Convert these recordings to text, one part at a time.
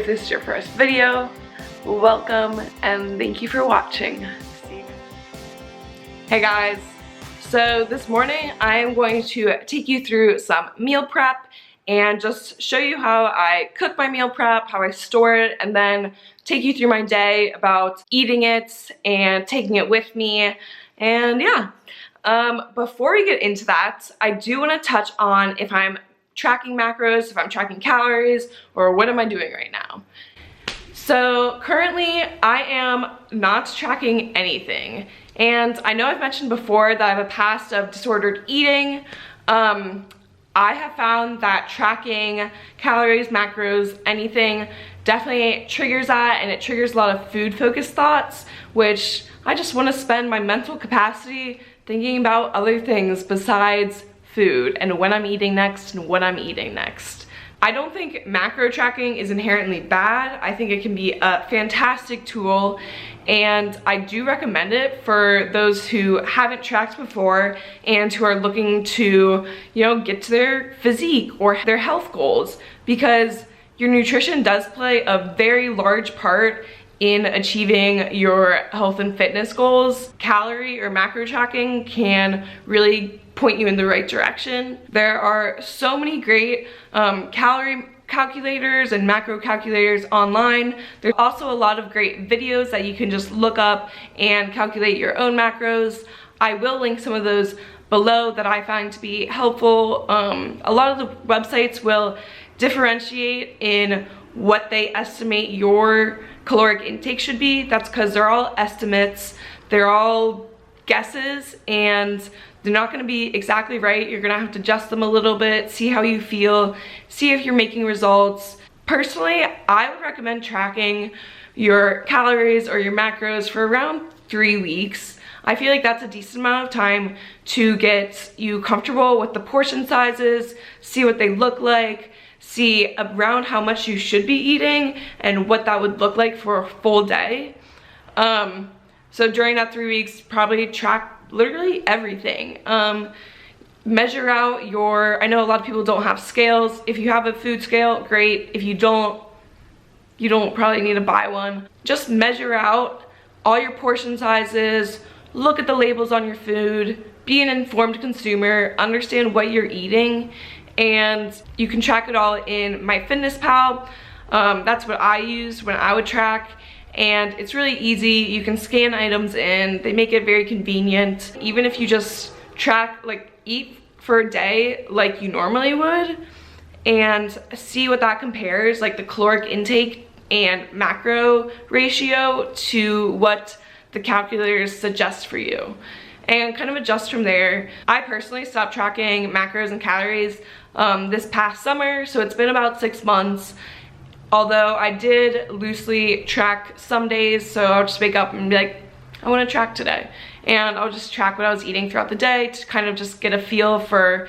this is your first video, welcome and thank you for watching. Hey guys, so this morning I am going to take you through some meal prep and just show you how I cook my meal prep, how I store it, and then take you through my day about eating it and taking it with me. And yeah, before we get into that, I do want to touch on if I'm tracking macros, if I'm tracking calories, or what am I doing right now. So currently I am not tracking anything. And I know I've mentioned before that I have a past of disordered eating. I have found that tracking calories, macros, anything definitely triggers that, and it triggers a lot of food-focused thoughts, which I just want to spend my mental capacity thinking about other things besides food and when I'm eating next and what I'm eating next. I don't think macro tracking is inherently bad. I think it can be a fantastic tool, and I do recommend it for those who haven't tracked before and who are looking to, you know, get to their physique or their health goals, because your nutrition does play a very large part in achieving your health and fitness goals. Calorie or macro tracking can really point you in the right direction. There are so many great calorie calculators and macro calculators online. There's also a lot of great videos that you can just look up and calculate your own macros. I will link some of those below that I find to be helpful. A lot of the websites will differentiate in what they estimate your caloric intake should be. That's because they're all estimates, they're all guesses, and they're not going to be exactly right. You're going to have to adjust them a little bit, see how you feel, see if you're making results. Personally, I would recommend tracking your calories or your macros for around 3 weeks. I feel like that's a decent amount of time to get you comfortable with the portion sizes, see what they look like, see around how much you should be eating and what that would look like for a full day. So during that 3 weeks, probably track literally everything. Measure out your, I know a lot of people don't have scales. If you have a food scale, great. If you don't probably need to buy one. Just measure out all your portion sizes, look at the labels on your food, be an informed consumer, understand what you're eating, and you can track it all in MyFitnessPal. That's what I used when I would track. And it's really easy. You can scan items in. They make it very convenient. Even if you just track, like, eat for a day like you normally would and see what that compares, like the caloric intake and macro ratio to what the calculators suggest for you, and kind of adjust from there. I personally stopped tracking macros and calories this past summer, so it's been about 6 months. Although I did loosely track some days, so I'll just wake up and be like, I want to track today. And I'll just track what I was eating throughout the day to kind of just get a feel for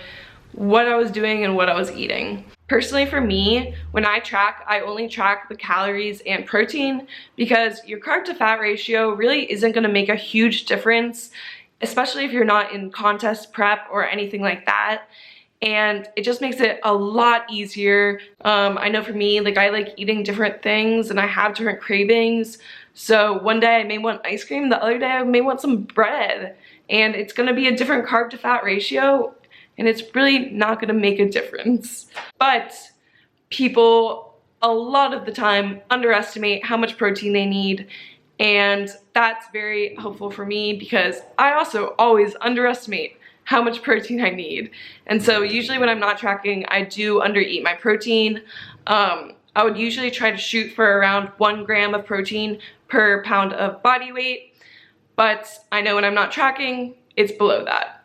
what I was doing and what I was eating. Personally for me, when I track, I only track the calories and protein, because your carb to fat ratio really isn't going to make a huge difference, especially if you're not in contest prep or anything like that. And it just makes it a lot easier. I know for me, like, I like eating different things and I have different cravings. So one day I may want ice cream, the other day I may want some bread, and it's gonna be a different carb to fat ratio, and it's really not gonna make a difference. But people a lot of the time underestimate how much protein they need, and that's very helpful for me because I also always underestimate how much protein I need. And so usually when I'm not tracking, I do undereat my protein. I would usually try to shoot for around 1 gram of protein per pound of body weight, but I know when I'm not tracking, it's below that,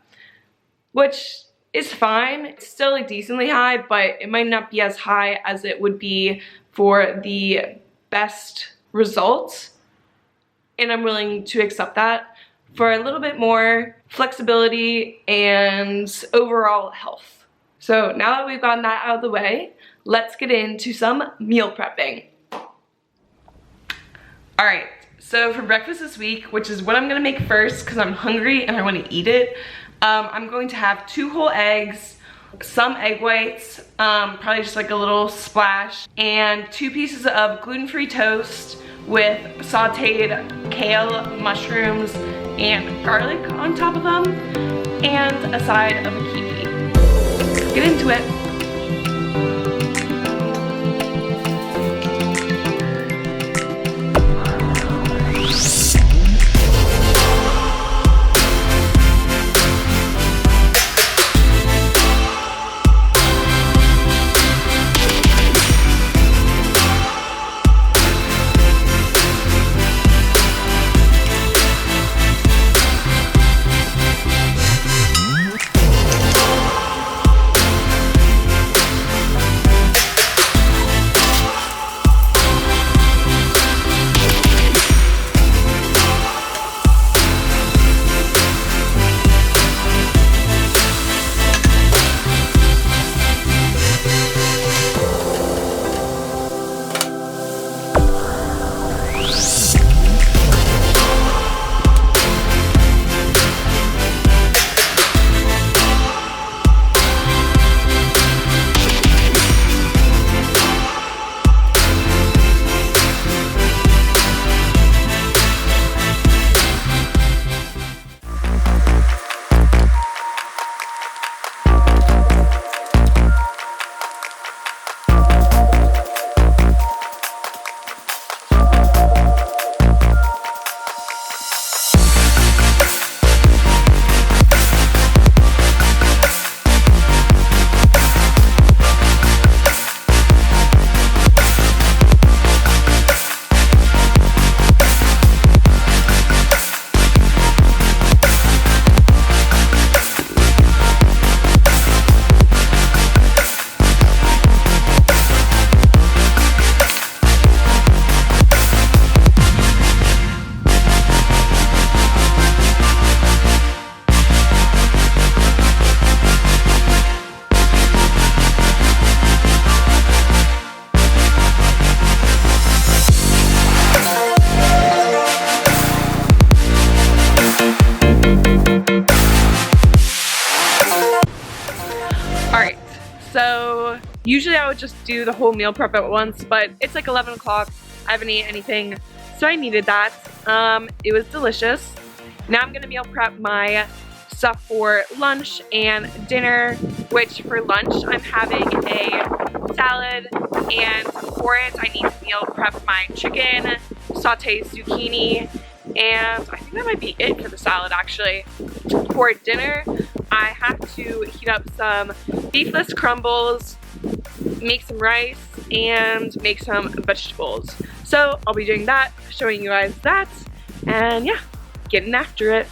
which is fine. It's still like decently high, but it might not be as high as it would be for the best results, and I'm willing to accept that for a little bit more flexibility and overall health. So now that we've gotten that out of the way, let's get into some meal prepping. All right, so for breakfast this week, which is what I'm gonna make first because I'm hungry and I wanna eat it, I'm going to have 2 whole eggs, some egg whites, probably just like a little splash, and 2 pieces of gluten-free toast with sauteed kale, mushrooms, and garlic on top of them, and a side of a kiwi. Let's get into it. Alright, so usually I would just do the whole meal prep at once, but it's like 11 o'clock. I haven't eaten anything, so I needed that. It was delicious. Now I'm gonna meal prep my stuff for lunch and dinner, which for lunch I'm having a salad, and for it I need to meal prep my chicken, sauteed zucchini, and I think that might be it for the salad actually. For dinner, I have to heat up some beefless crumbles, make some rice, and make some vegetables. So I'll be doing that, showing you guys that, and yeah, getting after it.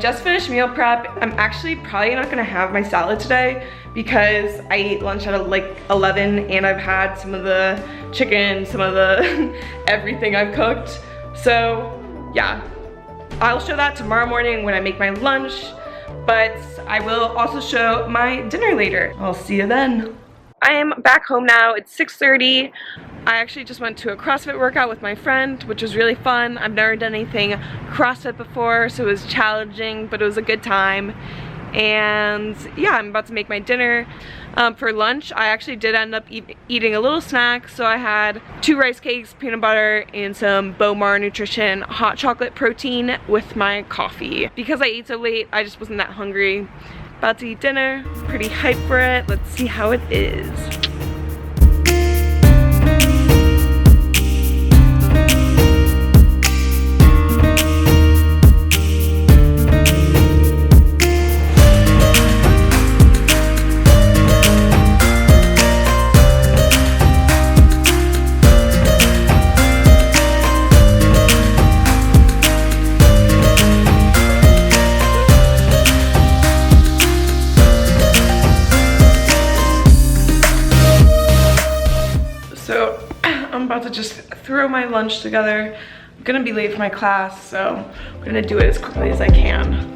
just finished meal prep. I'm actually probably not gonna have my salad today because I ate lunch at like 11 and I've had some of the chicken, some of the everything I've cooked. So yeah, I'll show that tomorrow morning when I make my lunch, but I will also show my dinner later. I'll see you then. I am back home now. It's 6:30. I actually just went to a CrossFit workout with my friend, which was really fun. I've never done anything CrossFit before, so it was challenging, but it was a good time. And yeah, I'm about to make my dinner. For lunch, I actually did end up eating a little snack. So I had 2 rice cakes, peanut butter, and some Bowmar Nutrition hot chocolate protein with my coffee. Because I ate so late, I just wasn't that hungry. About to eat dinner, pretty hyped for it. Let's see how it is. So I'm about to just throw my lunch together. I'm gonna be late for my class, so I'm gonna do it as quickly as I can.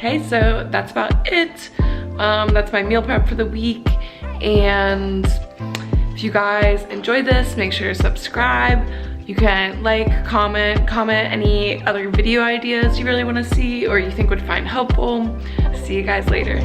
Okay, so that's about it. That's my meal prep for the week. And if you guys enjoyed this, make sure to subscribe. You can like, comment any other video ideas you really want to see or you think would find helpful. See you guys later.